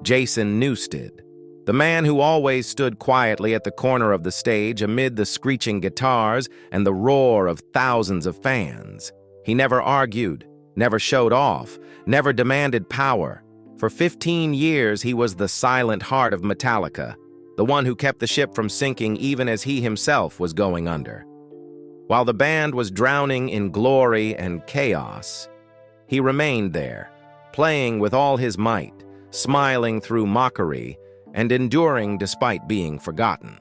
Jason Newsted, the man who always stood quietly at the corner of the stage amid the screeching guitars and the roar of thousands of fans. He never argued, never showed off, never demanded power. For 15 years, he was the silent heart of Metallica, the one who kept the ship from sinking even as he himself was going under. While the band was drowning in glory and chaos, he remained there, playing with all his might, smiling through mockery, and enduring despite being forgotten.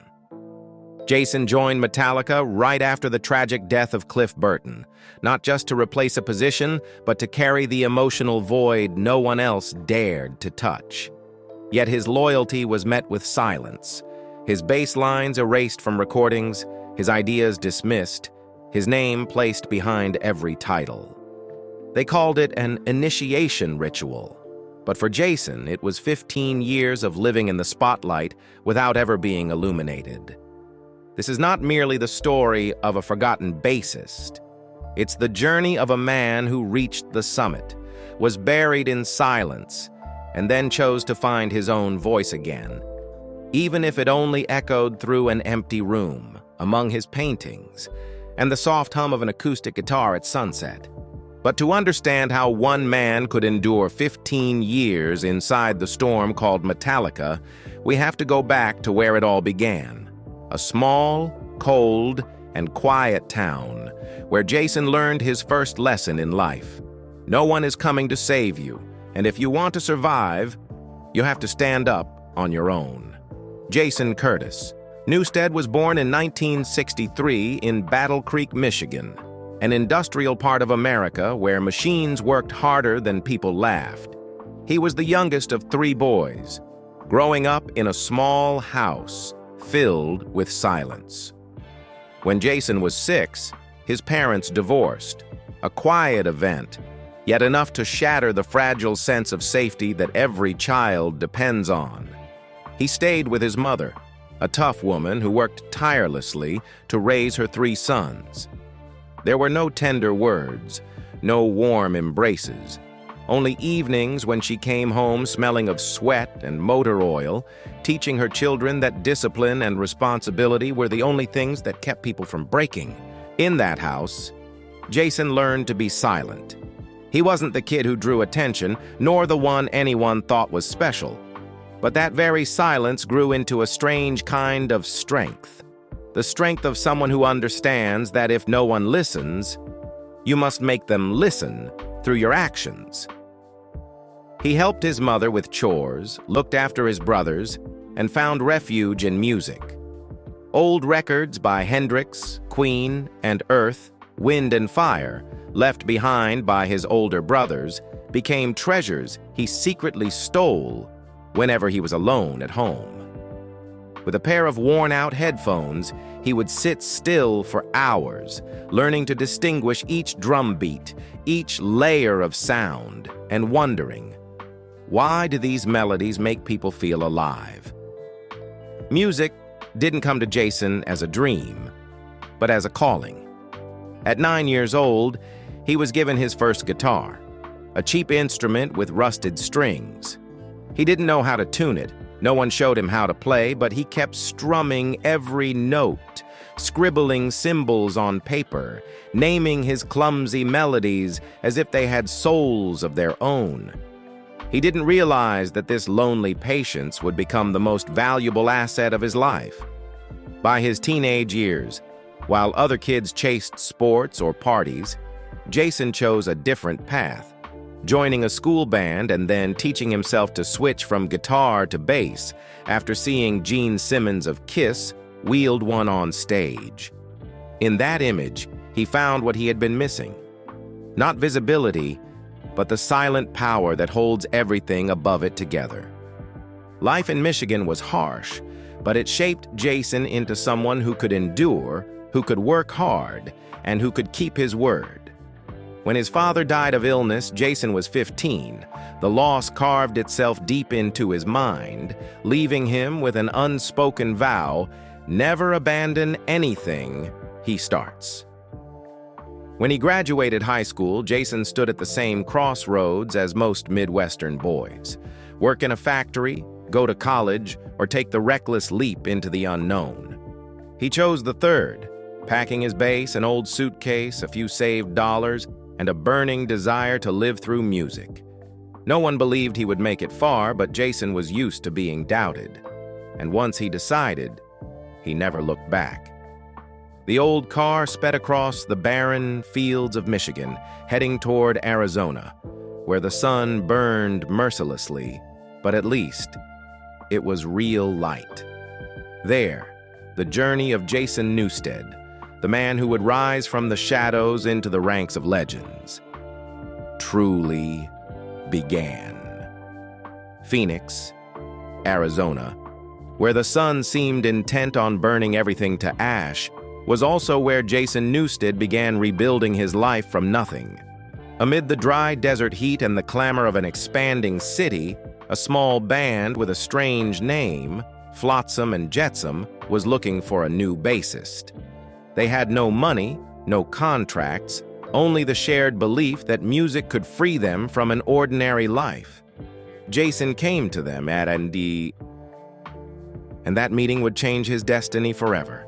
Jason joined Metallica right after the tragic death of Cliff Burton, not just to replace a position, but to carry the emotional void no one else dared to touch. Yet his loyalty was met with silence, his bass lines erased from recordings, his ideas dismissed, his name placed behind every title. They called it an initiation ritual, but for Jason, it was 15 years of living in the spotlight without ever being illuminated. This is not merely the story of a forgotten bassist. It's the journey of a man who reached the summit, was buried in silence, and then chose to find his own voice again, even if it only echoed through an empty room, among his paintings, and the soft hum of an acoustic guitar at sunset. But to understand how one man could endure 15 years inside the storm called Metallica, we have to go back to where it all began. A small, cold, and quiet town where Jason learned his first lesson in life. No one is coming to save you, and if you want to survive, you have to stand up on your own. Jason Curtis. Newsted was born in 1963 in Battle Creek, Michigan, an industrial part of America where machines worked harder than people laughed. He was the youngest of 3 boys, growing up in a small house filled with silence. When Jason was 6, his parents divorced, a quiet event, yet enough to shatter the fragile sense of safety that every child depends on. He stayed with his mother, a tough woman who worked tirelessly to raise her 3 sons. There were no tender words, no warm embraces, only evenings when she came home smelling of sweat and motor oil, teaching her children that discipline and responsibility were the only things that kept people from breaking. In that house, Jason learned to be silent. He wasn't the kid who drew attention, nor the one anyone thought was special. But that very silence grew into a strange kind of strength. The strength of someone who understands that if no one listens, you must make them listen through your actions. He helped his mother with chores, looked after his brothers, and found refuge in music. Old records by Hendrix, Queen, and Earth, Wind and Fire, left behind by his older brothers, became treasures he secretly stole whenever he was alone at home. With a pair of worn-out headphones, he would sit still for hours, learning to distinguish each drum beat, each layer of sound, and wondering, why do these melodies make people feel alive? Music didn't come to Jason as a dream, but as a calling. At 9 years old, he was given his first guitar, a cheap instrument with rusted strings. He didn't know how to tune it. No one showed him how to play, but he kept strumming every note, scribbling symbols on paper, naming his clumsy melodies as if they had souls of their own. He didn't realize that this lonely patience would become the most valuable asset of his life. By his teenage years, while other kids chased sports or parties, Jason chose a different path, joining a school band and then teaching himself to switch from guitar to bass after seeing Gene Simmons of Kiss wield one on stage. In that image, he found what he had been missing. Not visibility, but the silent power that holds everything above it together. Life in Michigan was harsh, but it shaped Jason into someone who could endure, who could work hard, and who could keep his word. When his father died of illness, Jason was 15. The loss carved itself deep into his mind, leaving him with an unspoken vow: never abandon anything he starts. When he graduated high school, Jason stood at the same crossroads as most Midwestern boys. work in a factory, go to college, or take the reckless leap into the unknown. He chose the third, packing his bass, an old suitcase, a few saved dollars, and a burning desire to live through music. No one believed he would make it far, but Jason was used to being doubted. And once he decided, he never looked back. The old car sped across the barren fields of Michigan, heading toward Arizona, where the sun burned mercilessly, but at least it was real light. There, the journey of Jason Newsted, the man who would rise from the shadows into the ranks of legends, truly began. Phoenix, Arizona, where the sun seemed intent on burning everything to ash, was also where Jason Newsted began rebuilding his life from nothing. Amid the dry desert heat and the clamor of an expanding city, a small band with a strange name, Flotsam and Jetsam, was looking for a new bassist. They had no money, no contracts, only the shared belief that music could free them from an ordinary life. Jason came to them and that meeting would change his destiny forever.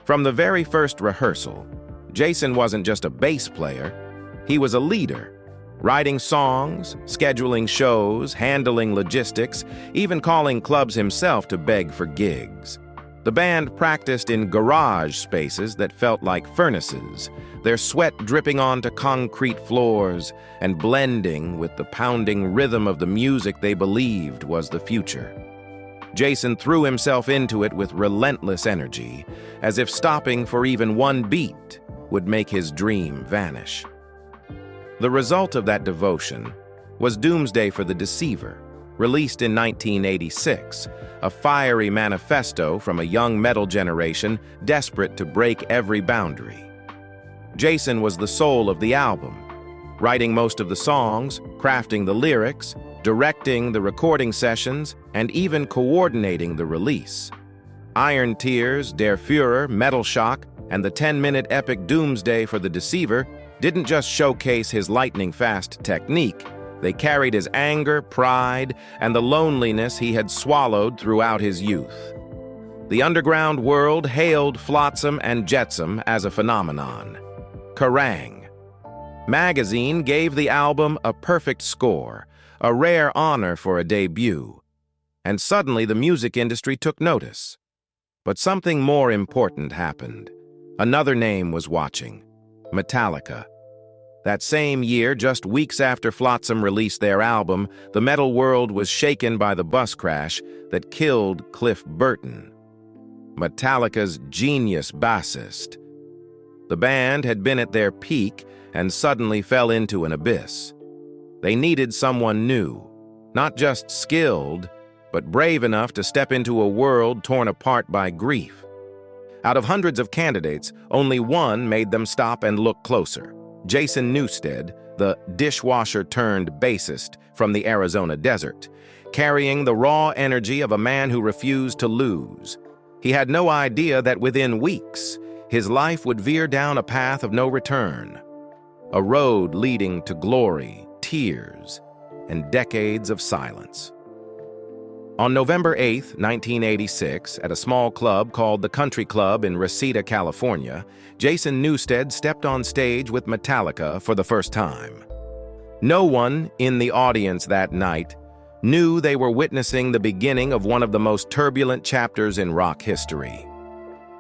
From the very first rehearsal, Jason wasn't just a bass player, he was a leader, writing songs, scheduling shows, handling logistics, even calling clubs himself to beg for gigs. The band practiced in garage spaces that felt like furnaces, their sweat dripping onto concrete floors and blending with the pounding rhythm of the music they believed was the future. Jason threw himself into it with relentless energy, as if stopping for even one beat would make his dream vanish. The result of that devotion was Doomsday for the Deceiver, released in 1986, a fiery manifesto from a young metal generation desperate to break every boundary. Jason was the soul of the album, writing most of the songs, crafting the lyrics, directing the recording sessions, and even coordinating the release. Iron Tears, Der Führer, Metal Shock, and the 10-minute epic Doomsday for the Deceiver didn't just showcase his lightning-fast technique, they carried his anger, pride, and the loneliness he had swallowed throughout his youth. The underground world hailed Flotsam and Jetsam as a phenomenon. Kerrang! Magazine gave the album a perfect score, a rare honor for a debut. And suddenly the music industry took notice. But something more important happened. Another name was watching: Metallica. That same year, just weeks after Flotsam released their album, the metal world was shaken by the bus crash that killed Cliff Burton, Metallica's genius bassist. The band had been at their peak and suddenly fell into an abyss. They needed someone new, not just skilled, but brave enough to step into a world torn apart by grief. Out of hundreds of candidates, only one made them stop and look closer: Jason Newsted, the dishwasher-turned-bassist from the Arizona desert, carrying the raw energy of a man who refused to lose. He had no idea that within weeks, his life would veer down a path of no return, a road leading to glory, tears, and decades of silence. On November 8, 1986, at a small club called the Country Club in Reseda, California, Jason Newsted stepped on stage with Metallica for the first time. No one in the audience that night knew they were witnessing the beginning of one of the most turbulent chapters in rock history.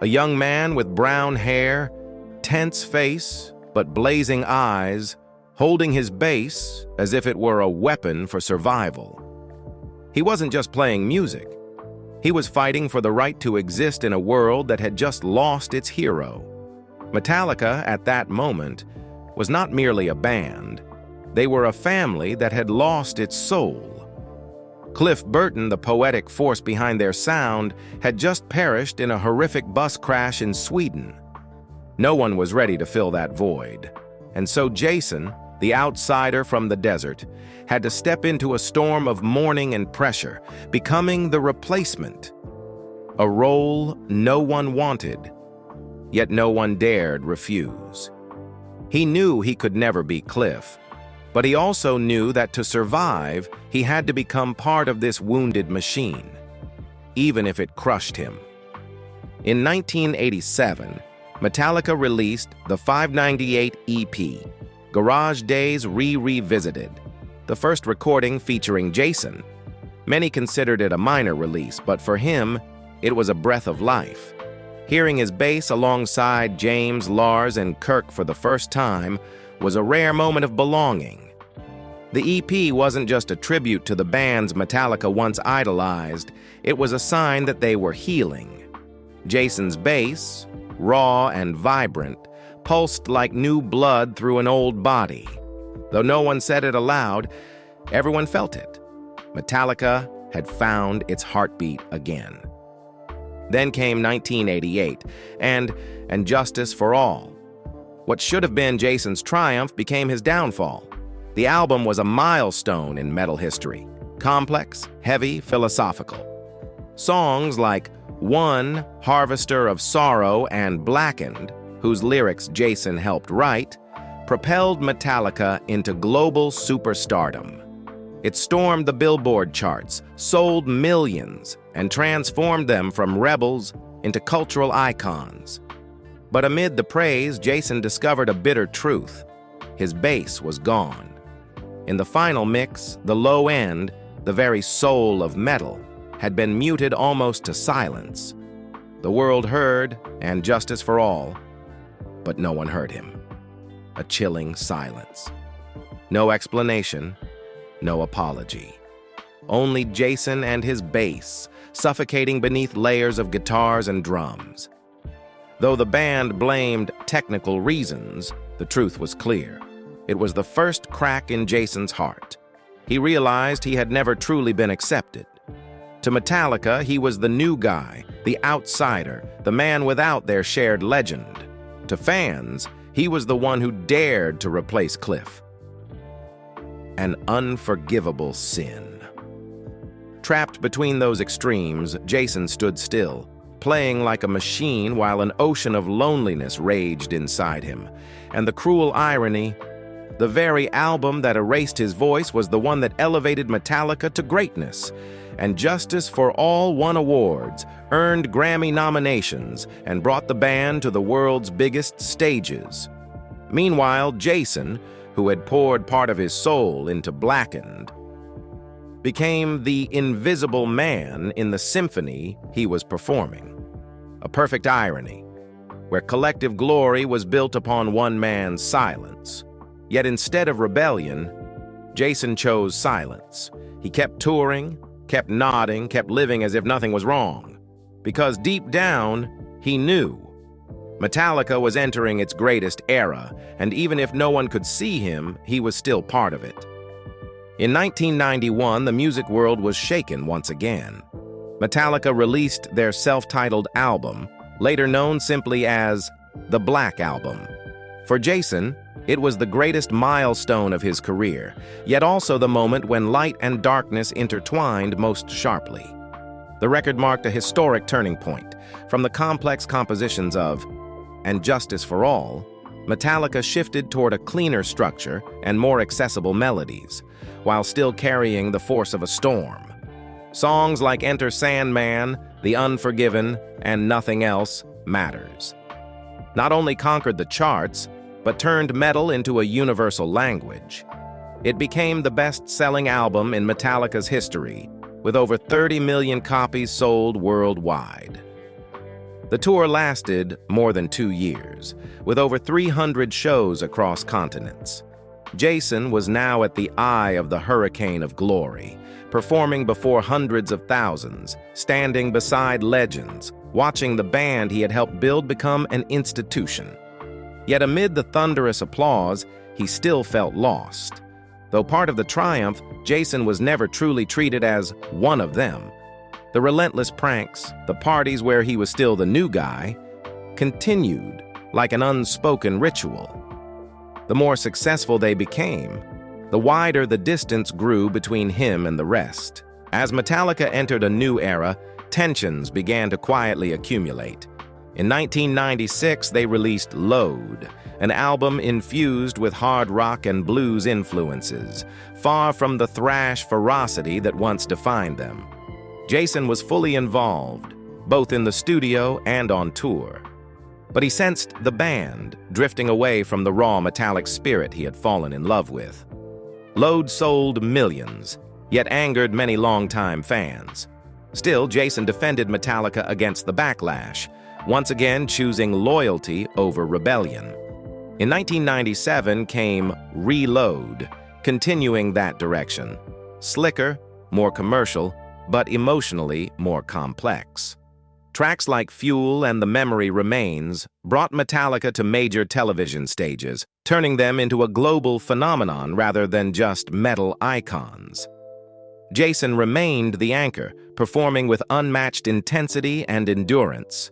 A young man with brown hair, tense face, but blazing eyes, holding his bass as if it were a weapon for survival. He wasn't just playing music. He was fighting for the right to exist in a world that had just lost its hero. Metallica, at that moment, was not merely a band. They were a family that had lost its soul. Cliff Burton, the poetic force behind their sound, had just perished in a horrific bus crash in Sweden. No one was ready to fill that void. And so Jason, the outsider from the desert, had to step into a storm of mourning and pressure, becoming the replacement. A role no one wanted, yet no one dared refuse. He knew he could never be Cliff, But he also knew that to survive, he had to become part of this wounded machine, even if it crushed him. In 1987, Metallica released the 598 EP, Garage Days Revisited, the first recording featuring Jason. Many considered it a minor release, but for him, it was a breath of life. Hearing his bass alongside James, Lars, and Kirk for the first time was a rare moment of belonging. The EP wasn't just a tribute to the bands Metallica once idolized, it was a sign that they were healing. Jason's bass, raw and vibrant, pulsed like new blood through an old body. Though no one said it aloud, everyone felt it. Metallica had found its heartbeat again. Then came 1988, and Justice for All. What should have been Jason's triumph became his downfall. The album was a milestone in metal history, complex, heavy, philosophical. Songs like One, Harvester of Sorrow, and Blackened, whose lyrics Jason helped write, propelled Metallica into global superstardom. It stormed the Billboard charts, sold millions, and transformed them from rebels into cultural icons. But amid the praise, Jason discovered a bitter truth. His bass was gone. In the final mix, the low end, the very soul of metal, had been muted almost to silence. The world heard, and Justice for All, but no one heard him. A chilling silence. No explanation, no apology. Only Jason and his bass, suffocating beneath layers of guitars and drums. Though the band blamed technical reasons, the truth was clear. It was the first crack in Jason's heart. He realized he had never truly been accepted. To Metallica, he was the new guy, the outsider, the man without their shared legend. To fans, he was the one who dared to replace Cliff. An unforgivable sin. Trapped between those extremes, Jason stood still, playing like a machine while an ocean of loneliness raged inside him. And the cruel irony, the very album that erased his voice was the one that elevated Metallica to greatness. And Justice for All won awards, earned Grammy nominations, and brought the band to the world's biggest stages. Meanwhile, Jason, who had poured part of his soul into Blackened, became the invisible man in the symphony he was performing. A perfect irony, where collective glory was built upon one man's silence. Yet instead of rebellion, Jason chose silence. He kept touring, kept nodding, kept living as if nothing was wrong. Because deep down, he knew Metallica was entering its greatest era, and even if no one could see him, he was still part of it. In 1991, the music world was shaken once again. Metallica released their self-titled album, later known simply as the Black Album. For Jason, it was the greatest milestone of his career, yet also the moment when light and darkness intertwined most sharply. The record marked a historic turning point. From the complex compositions of And Justice for All, Metallica shifted toward a cleaner structure and more accessible melodies, while still carrying the force of a storm. Songs like Enter Sandman, The Unforgiven, and Nothing Else Matters not only conquered the charts, but turned metal into a universal language. It became the best-selling album in Metallica's history, with over 30 million copies sold worldwide. The tour lasted more than 2 years, with over 300 shows across continents. Jason was now at the eye of the hurricane of glory, performing before hundreds of thousands, standing beside legends, watching the band he had helped build become an institution. Yet amid the thunderous applause, he still felt lost. Though part of the triumph, Jason was never truly treated as one of them. The relentless pranks, the parties where he was still the new guy, continued like an unspoken ritual. The more successful they became, the wider the distance grew between him and the rest. As Metallica entered a new era, tensions began to quietly accumulate. In 1996, they released Load, an album infused with hard rock and blues influences, far from the thrash ferocity that once defined them. Jason was fully involved, both in the studio and on tour. But he sensed the band drifting away from the raw metallic spirit he had fallen in love with. Load sold millions, yet angered many longtime fans. Still, Jason defended Metallica against the backlash, once again choosing loyalty over rebellion. In 1997 came Reload, continuing that direction. Slicker, more commercial, but emotionally more complex. Tracks like Fuel and The Memory Remains brought Metallica to major television stages, turning them into a global phenomenon rather than just metal icons. Jason remained the anchor, performing with unmatched intensity and endurance.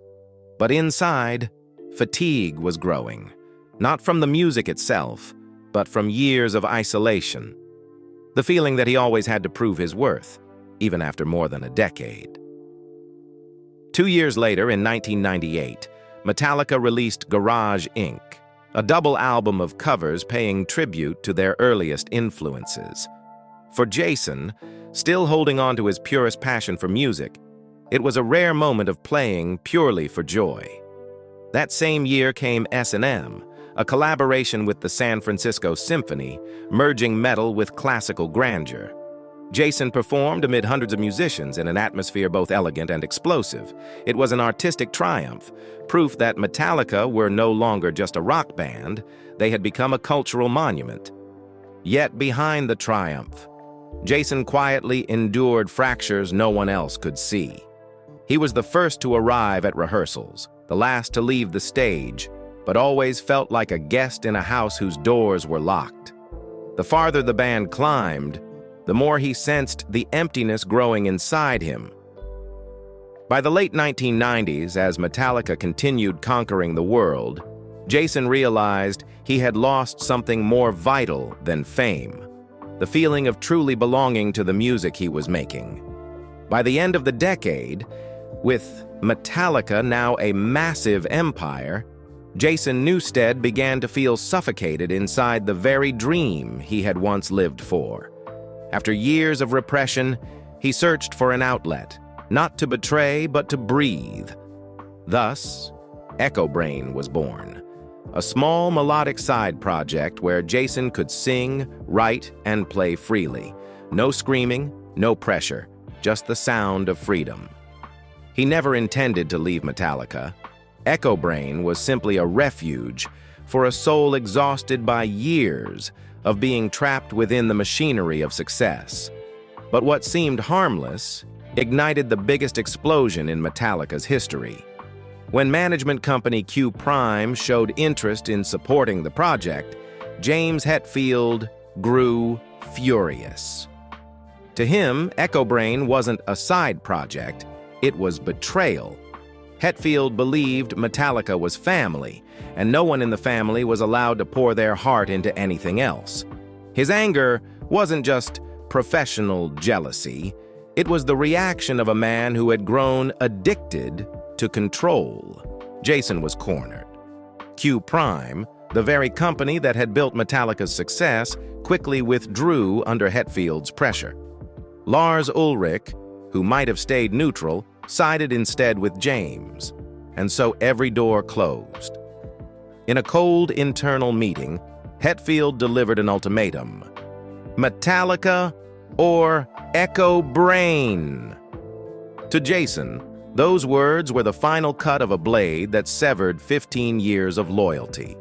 But inside, fatigue was growing, not from the music itself, but from years of isolation. The feeling that he always had to prove his worth, even after more than a decade. 2 years later, in 1998, Metallica released Garage Inc., a double album of covers paying tribute to their earliest influences. For Jason, still holding on to his purest passion for music, it was a rare moment of playing purely for joy. That same year came S&M, a collaboration with the San Francisco Symphony, merging metal with classical grandeur. Jason performed amid hundreds of musicians in an atmosphere both elegant and explosive. It was an artistic triumph, proof that Metallica were no longer just a rock band, they had become a cultural monument. Yet behind the triumph, Jason quietly endured fractures no one else could see. He was the first to arrive at rehearsals, the last to leave the stage, but always felt like a guest in a house whose doors were locked. The farther the band climbed, the more he sensed the emptiness growing inside him. By the late 1990s, as Metallica continued conquering the world, Jason realized he had lost something more vital than fame, the feeling of truly belonging to the music he was making. By the end of the decade, with Metallica now a massive empire, Jason Newsted began to feel suffocated inside the very dream he had once lived for. After years of repression, he searched for an outlet, not to betray, but to breathe. Thus, Echobrain was born, a small melodic side project where Jason could sing, write, and play freely. No screaming, no pressure, just the sound of freedom. He never intended to leave Metallica. Echobrain was simply a refuge for a soul exhausted by years of being trapped within the machinery of success. But what seemed harmless ignited the biggest explosion in Metallica's history. When management company Q Prime showed interest in supporting the project, James Hetfield grew furious. To him, Echobrain wasn't a side project, it was betrayal. Hetfield believed Metallica was family, and no one in the family was allowed to pour their heart into anything else. His anger wasn't just professional jealousy, it was the reaction of a man who had grown addicted to control. Jason was cornered. Q Prime, the very company that had built Metallica's success, quickly withdrew under Hetfield's pressure. Lars Ulrich, who might have stayed neutral, sided instead with James, and so every door closed. In a cold internal meeting, Hetfield delivered an ultimatum: Metallica or Echobrain. To Jason, those words were the final cut of a blade that severed 15 years of loyalty.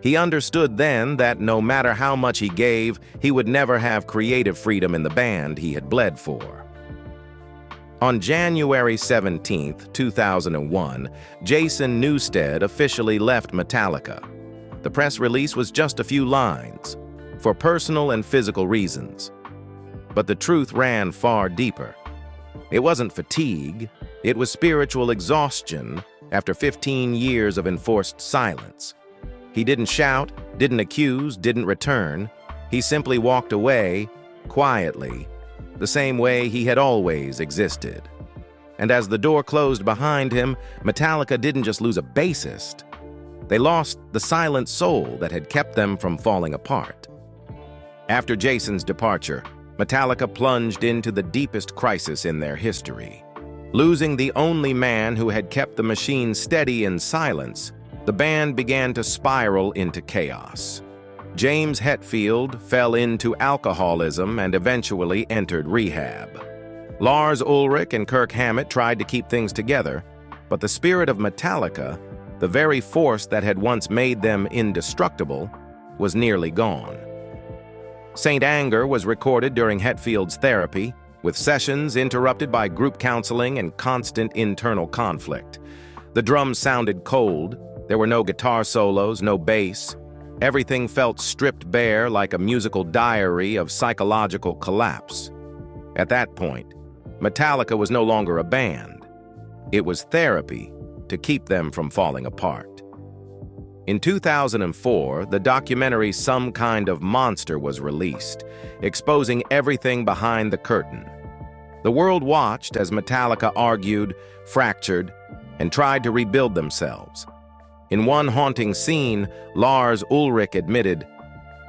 He understood then that no matter how much he gave, he would never have creative freedom in the band he had bled for. On January 17, 2001, Jason Newsted officially left Metallica. The press release was just a few lines, for personal and physical reasons. But the truth ran far deeper. It wasn't fatigue, it was spiritual exhaustion after 15 years of enforced silence. He didn't shout, didn't accuse, didn't return. He simply walked away, quietly, the same way he had always existed. And as the door closed behind him, Metallica didn't just lose a bassist. They lost the silent soul that had kept them from falling apart. After Jason's departure, Metallica plunged into the deepest crisis in their history. Losing the only man who had kept the machine steady in silence, the band began to spiral into chaos. James Hetfield fell into alcoholism and eventually entered rehab. Lars Ulrich and Kirk Hammett tried to keep things together, but the spirit of Metallica, the very force that had once made them indestructible, was nearly gone. Saint Anger was recorded during Hetfield's therapy, with sessions interrupted by group counseling and constant internal conflict. The drums sounded cold. There were no guitar solos, no bass. Everything felt stripped bare, like a musical diary of psychological collapse. At that point, Metallica was no longer a band. It was therapy to keep them from falling apart. In 2004, the documentary Some Kind of Monster was released, exposing everything behind the curtain. The world watched as Metallica argued, fractured, and tried to rebuild themselves. In one haunting scene, Lars Ulrich admitted,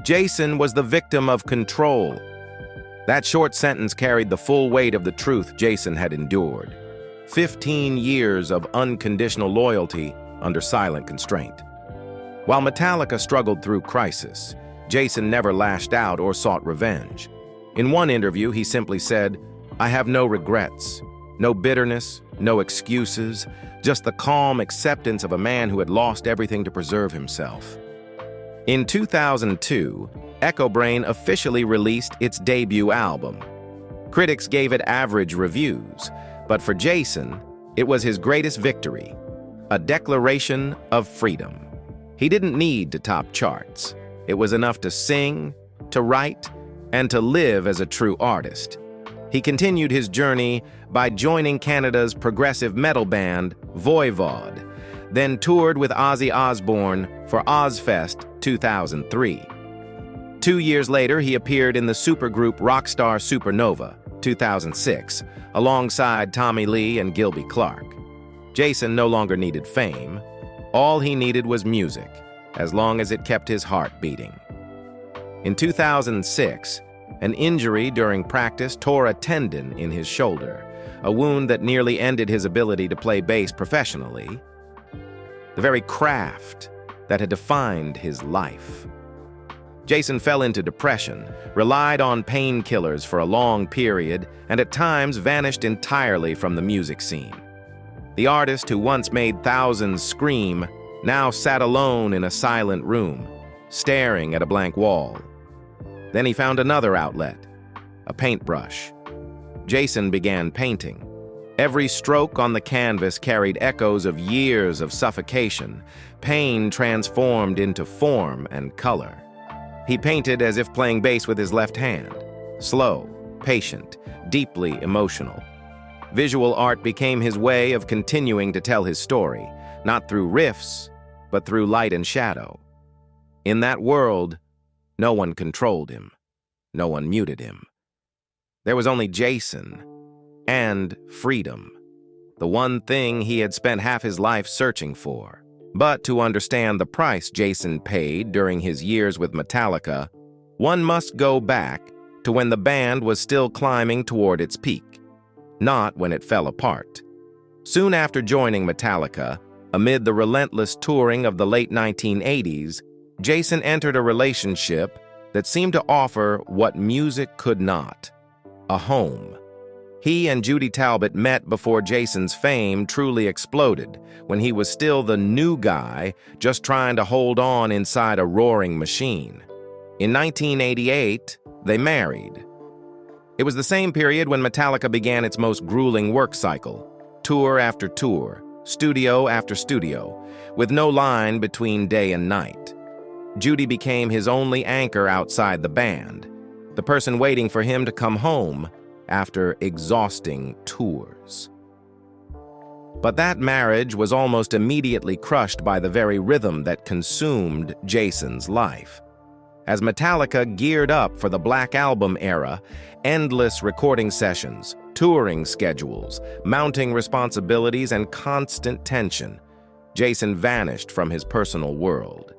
"Jason was the victim of control." That short sentence carried the full weight of the truth Jason had endured. 15 years of unconditional loyalty under silent constraint. While Metallica struggled through crisis, Jason never lashed out or sought revenge. In one interview, he simply said, "I have no regrets, no bitterness, no excuses, just the calm acceptance of a man who had lost everything to preserve himself." In 2002, Echobrain officially released its debut album. Critics gave it average reviews, but for Jason, it was his greatest victory, a declaration of freedom. He didn't need to top charts. It was enough to sing, to write, and to live as a true artist. He continued his journey by joining Canada's progressive metal band, Voivod, then toured with Ozzy Osbourne for Ozzfest 2003. 2 years later, he appeared in the supergroup Rockstar Supernova, 2006, alongside Tommy Lee and Gilby Clarke. Jason no longer needed fame. All he needed was music, as long as it kept his heart beating. In 2006, an injury during practice tore a tendon in his shoulder, a wound that nearly ended his ability to play bass professionally, the very craft that had defined his life. Jason fell into depression, relied on painkillers for a long period, and at times vanished entirely from the music scene. The artist who once made thousands scream now sat alone in a silent room, staring at a blank wall. Then he found another outlet, a paintbrush. Jason began painting. Every stroke on the canvas carried echoes of years of suffocation, pain transformed into form and color. He painted as if playing bass with his left hand, slow, patient, deeply emotional. Visual art became his way of continuing to tell his story, not through riffs, but through light and shadow. In that world, no one controlled him. No one muted him. There was only Jason and freedom, the one thing he had spent half his life searching for. But to understand the price Jason paid during his years with Metallica, one must go back to when the band was still climbing toward its peak, not when it fell apart. Soon after joining Metallica, amid the relentless touring of the late 1980s, Jason entered a relationship that seemed to offer what music could not: a home. He and Judy Talbot met before Jason's fame truly exploded, when he was still the new guy just trying to hold on inside a roaring machine. In 1988, they married. It was the same period when Metallica began its most grueling work cycle, tour after tour, studio after studio, with no line between day and night. Judy became his only anchor outside the band, the person waiting for him to come home after exhausting tours. But that marriage was almost immediately crushed by the very rhythm that consumed Jason's life. As Metallica geared up for the Black Album era, endless recording sessions, touring schedules, mounting responsibilities, and constant tension, Jason vanished from his personal world.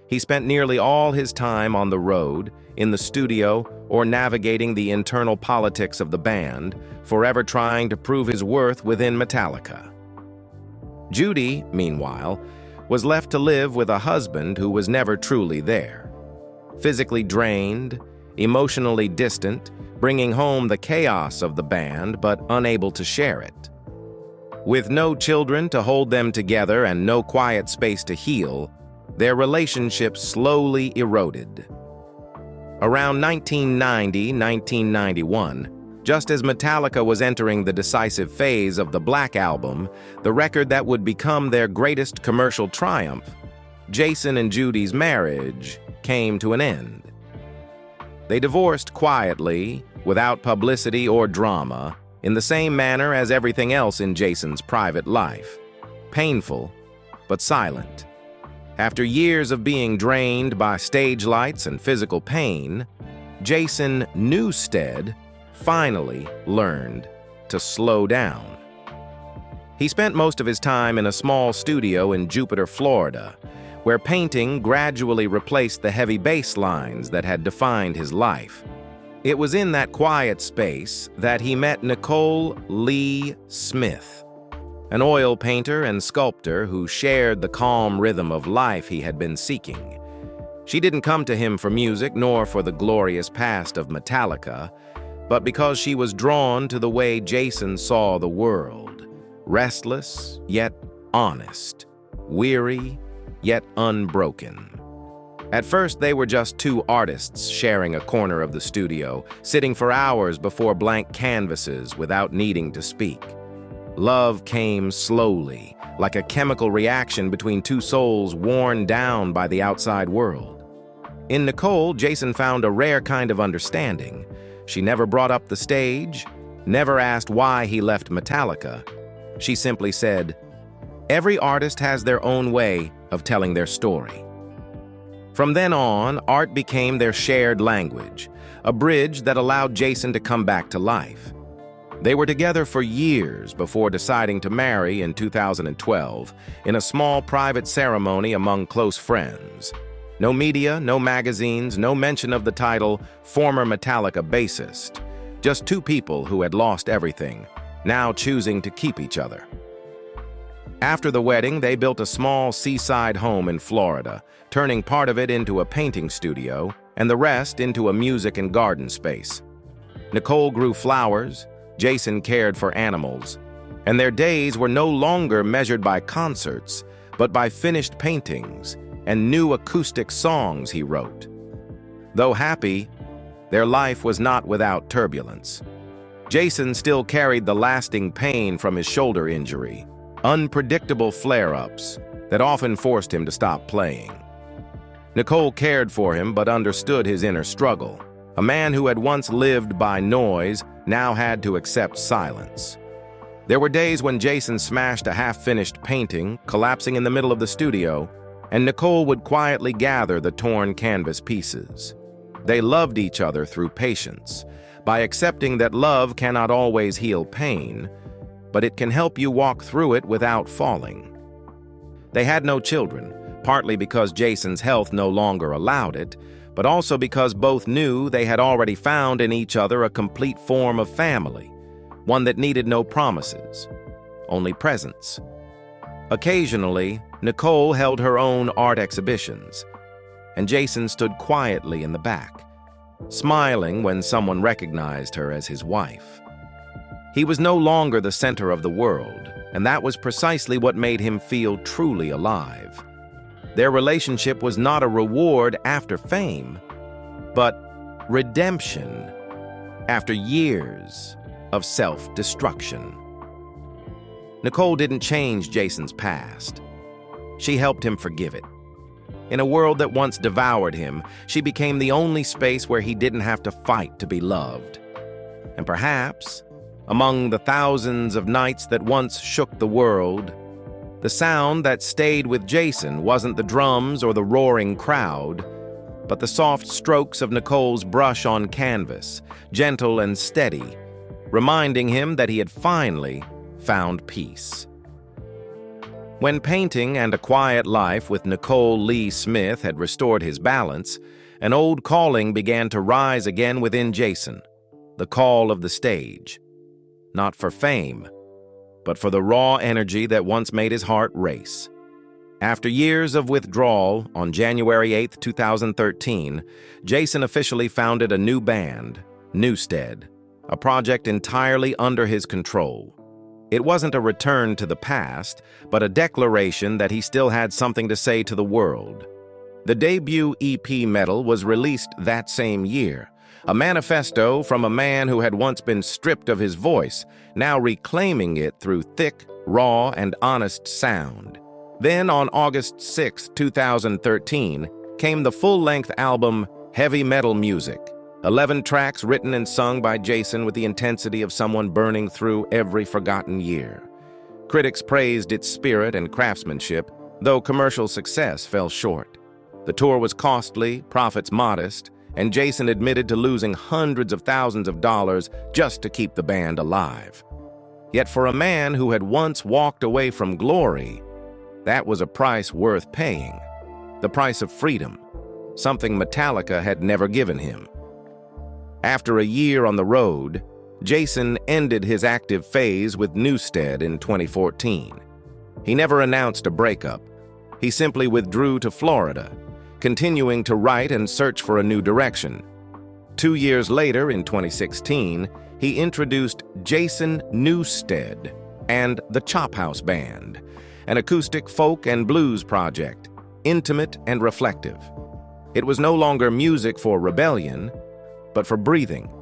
He spent nearly all his time on the road, in the studio, or navigating the internal politics of the band, forever trying to prove his worth within Metallica. Judy, meanwhile, was left to live with a husband who was never truly there. Physically drained, emotionally distant, bringing home the chaos of the band but unable to share it. With no children to hold them together and no quiet space to heal, their relationship slowly eroded. Around 1990-1991, just as Metallica was entering the decisive phase of the Black Album, the record that would become their greatest commercial triumph, Jason and Judy's marriage came to an end. They divorced quietly, without publicity or drama, in the same manner as everything else in Jason's private life. Painful, but silent. After years of being drained by stage lights and physical pain, Jason Newsted finally learned to slow down. He spent most of his time in a small studio in Jupiter, Florida, where painting gradually replaced the heavy bass lines that had defined his life. It was in that quiet space that he met Nicole Leigh Smith, an oil painter and sculptor who shared the calm rhythm of life he had been seeking. She didn't come to him for music nor for the glorious past of Metallica, but because she was drawn to the way Jason saw the world, restless yet honest, weary yet unbroken. At first, they were just two artists sharing a corner of the studio, sitting for hours before blank canvases without needing to speak. Love came slowly, like a chemical reaction between two souls worn down by the outside world. In Nicole, Jason found a rare kind of understanding. She never brought up the stage, never asked why he left Metallica. She simply said, "Every artist has their own way of telling their story." From then on, art became their shared language, a bridge that allowed Jason to come back to life. They were together for years before deciding to marry in 2012 in a small private ceremony among close friends. No media, no magazines, no mention of the title former Metallica bassist. Just two people who had lost everything, now choosing to keep each other. After the wedding, they built a small seaside home in Florida, turning part of it into a painting studio and the rest into a music and garden space. Nicole grew flowers, Jason cared for animals, and their days were no longer measured by concerts, but by finished paintings and new acoustic songs he wrote. Though happy, their life was not without turbulence. Jason still carried the lasting pain from his shoulder injury, unpredictable flare-ups that often forced him to stop playing. Nicole cared for him but understood his inner struggle. A man who had once lived by noise now had to accept silence. There were days when Jason smashed a half-finished painting, collapsing in the middle of the studio, and Nicole would quietly gather the torn canvas pieces. They loved each other through patience, by accepting that love cannot always heal pain, but it can help you walk through it without falling. They had no children, partly because Jason's health no longer allowed it, but also because both knew they had already found in each other a complete form of family, one that needed no promises, only presence. Occasionally, Nicole held her own art exhibitions, and Jason stood quietly in the back, smiling when someone recognized her as his wife. He was no longer the center of the world, and that was precisely what made him feel truly alive. Their relationship was not a reward after fame, but redemption after years of self-destruction. Nicole didn't change Jason's past. She helped him forgive it. In a world that once devoured him, she became the only space where he didn't have to fight to be loved. And perhaps, among the thousands of nights that once shook the world, the sound that stayed with Jason wasn't the drums or the roaring crowd, but the soft strokes of Nicole's brush on canvas, gentle and steady, reminding him that he had finally found peace. When painting and a quiet life with Nicole Leigh Smith had restored his balance, an old calling began to rise again within Jason, the call of the stage. Not for fame, but for the raw energy that once made his heart race. After years of withdrawal, on January 8, 2013, Jason officially founded a new band, Newsted, a project entirely under his control. It wasn't a return to the past, but a declaration that he still had something to say to the world. The debut EP Metal was released that same year, a manifesto from a man who had once been stripped of his voice, now reclaiming it through thick, raw, and honest sound. Then, on August 6, 2013, came the full-length album Heavy Metal Music, 11 tracks written and sung by Jason with the intensity of someone burning through every forgotten year. Critics praised its spirit and craftsmanship, though commercial success fell short. The tour was costly, profits modest, and Jason admitted to losing hundreds of thousands of dollars just to keep the band alive. Yet for a man who had once walked away from glory, that was a price worth paying. The price of freedom, something Metallica had never given him. After a year on the road, Jason ended his active phase with Newsted in 2014. He never announced a breakup. He simply withdrew to Florida, continuing to write and search for a new direction. 2 years later, in 2016, he introduced Jason Newsted and the Chop House Band, an acoustic folk and blues project, intimate and reflective. It was no longer music for rebellion, but for breathing.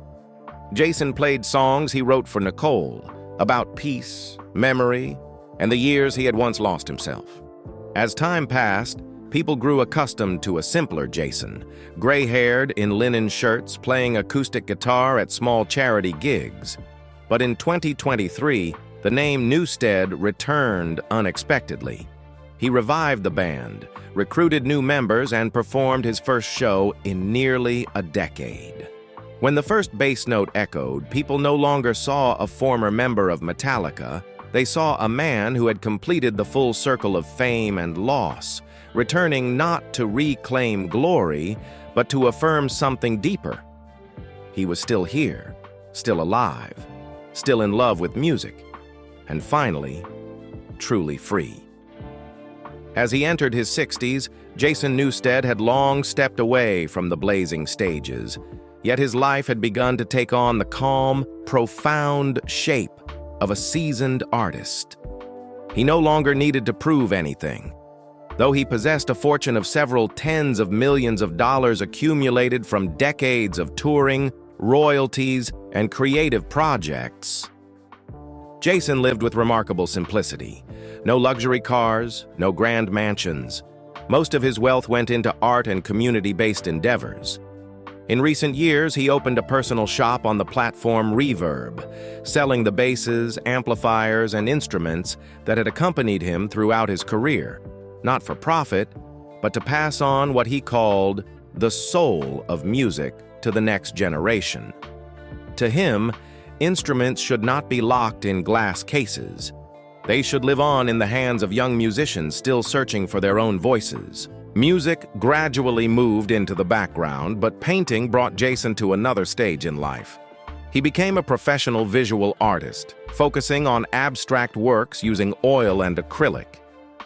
Jason played songs he wrote for Nicole, about peace, memory, and the years he had once lost himself. As time passed, people grew accustomed to a simpler Jason, gray-haired in linen shirts, playing acoustic guitar at small charity gigs. But in 2023, the name Newsted returned unexpectedly. He revived the band, recruited new members, and performed his first show in nearly a decade. When the first bass note echoed, people no longer saw a former member of Metallica. They saw a man who had completed the full circle of fame and loss, returning not to reclaim glory, but to affirm something deeper. He was still here, still alive, still in love with music, and finally, truly free. As he entered his 60s, Jason Newsted had long stepped away from the blazing stages, yet his life had begun to take on the calm, profound shape of a seasoned artist. He no longer needed to prove anything. Though he possessed a fortune of several tens of millions of dollars accumulated from decades of touring, royalties, and creative projects, Jason lived with remarkable simplicity. No luxury cars, no grand mansions. Most of his wealth went into art and community-based endeavors. In recent years, he opened a personal shop on the platform Reverb, selling the basses, amplifiers, and instruments that had accompanied him throughout his career, not for profit, but to pass on what he called the soul of music to the next generation. To him, instruments should not be locked in glass cases. They should live on in the hands of young musicians still searching for their own voices. Music gradually moved into the background, but painting brought Jason to another stage in life. He became a professional visual artist, focusing on abstract works using oil and acrylic.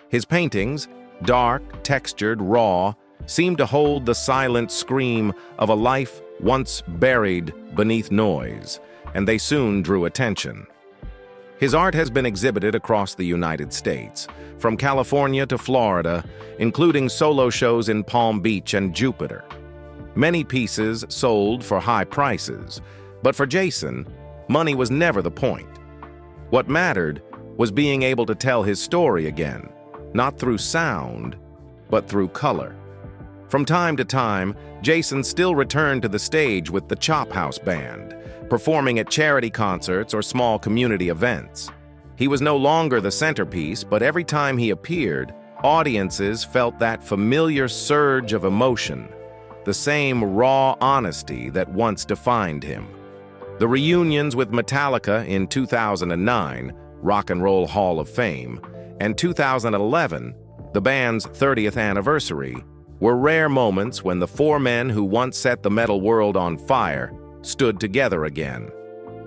His paintings, dark, textured, raw, seemed to hold the silent scream of a life once buried beneath noise, and they soon drew attention. His art has been exhibited across the United States, from California to Florida, including solo shows in Palm Beach and Jupiter. Many pieces sold for high prices, but for Jason, money was never the point. What mattered was being able to tell his story again, not through sound, but through color. From time to time, Jason still returned to the stage with the Chop House Band, performing at charity concerts or small community events. He was no longer the centerpiece, but every time he appeared, audiences felt that familiar surge of emotion, the same raw honesty that once defined him. The reunions with Metallica in 2009, Rock and Roll Hall of Fame, and 2011, the band's 30th anniversary, were rare moments when the four men who once set the metal world on fire stood together again.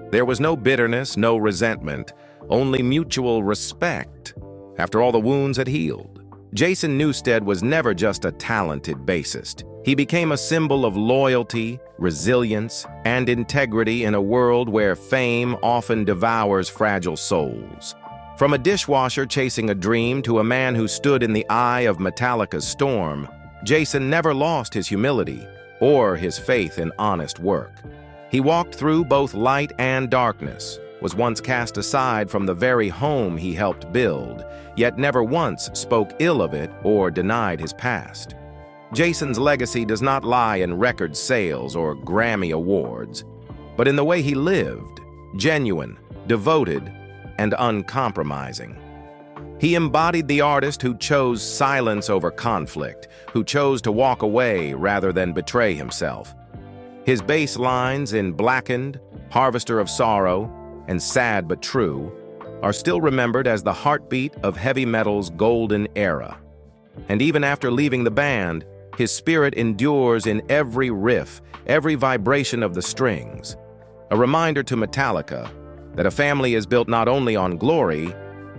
There was no bitterness, no resentment, only mutual respect after all the wounds had healed. Jason Newsted was never just a talented bassist. He became a symbol of loyalty, resilience, and integrity in a world where fame often devours fragile souls. From a dishwasher chasing a dream to a man who stood in the eye of Metallica's storm, Jason never lost his humility or his faith in honest work. He walked through both light and darkness, was once cast aside from the very home he helped build, yet never once spoke ill of it or denied his past. Jason's legacy does not lie in record sales or Grammy awards, but in the way he lived, genuine, devoted, and uncompromising. He embodied the artist who chose silence over conflict, who chose to walk away rather than betray himself. His bass lines in Blackened, Harvester of Sorrow, and Sad But True are still remembered as the heartbeat of heavy metal's golden era. And even after leaving the band, his spirit endures in every riff, every vibration of the strings. A reminder to Metallica that a family is built not only on glory,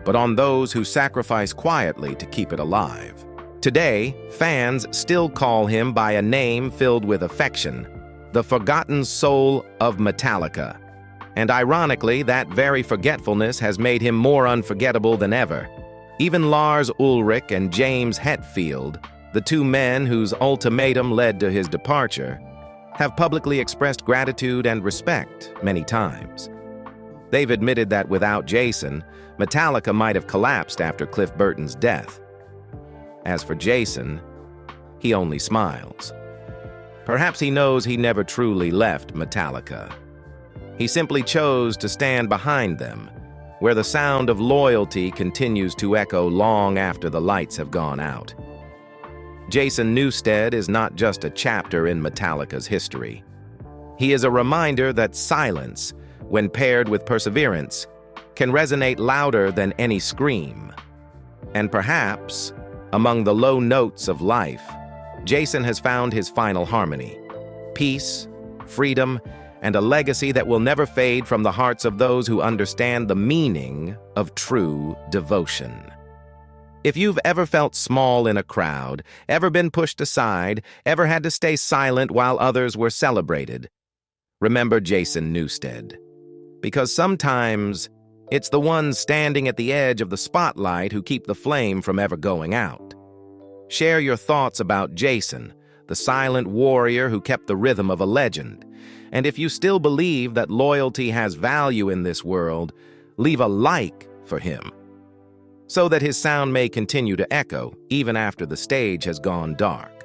but on those who sacrifice quietly to keep it alive. Today, fans still call him by a name filled with affection, the forgotten soul of Metallica. And ironically, that very forgetfulness has made him more unforgettable than ever. Even Lars Ulrich and James Hetfield, the two men whose ultimatum led to his departure, have publicly expressed gratitude and respect many times. They've admitted that without Jason, Metallica might have collapsed after Cliff Burton's death. As for Jason, he only smiles. Perhaps he knows he never truly left Metallica. He simply chose to stand behind them, where the sound of loyalty continues to echo long after the lights have gone out. Jason Newsted is not just a chapter in Metallica's history. He is a reminder that silence, when paired with perseverance, can resonate louder than any scream. And perhaps, among the low notes of life, Jason has found his final harmony: peace, freedom, and a legacy that will never fade from the hearts of those who understand the meaning of true devotion. If you've ever felt small in a crowd, ever been pushed aside, ever had to stay silent while others were celebrated, remember Jason Newsted. Because sometimes it's the ones standing at the edge of the spotlight who keep the flame from ever going out. Share your thoughts about Jason, the silent warrior who kept the rhythm of a legend. And if you still believe that loyalty has value in this world, leave a like for him, so that his sound may continue to echo even after the stage has gone dark.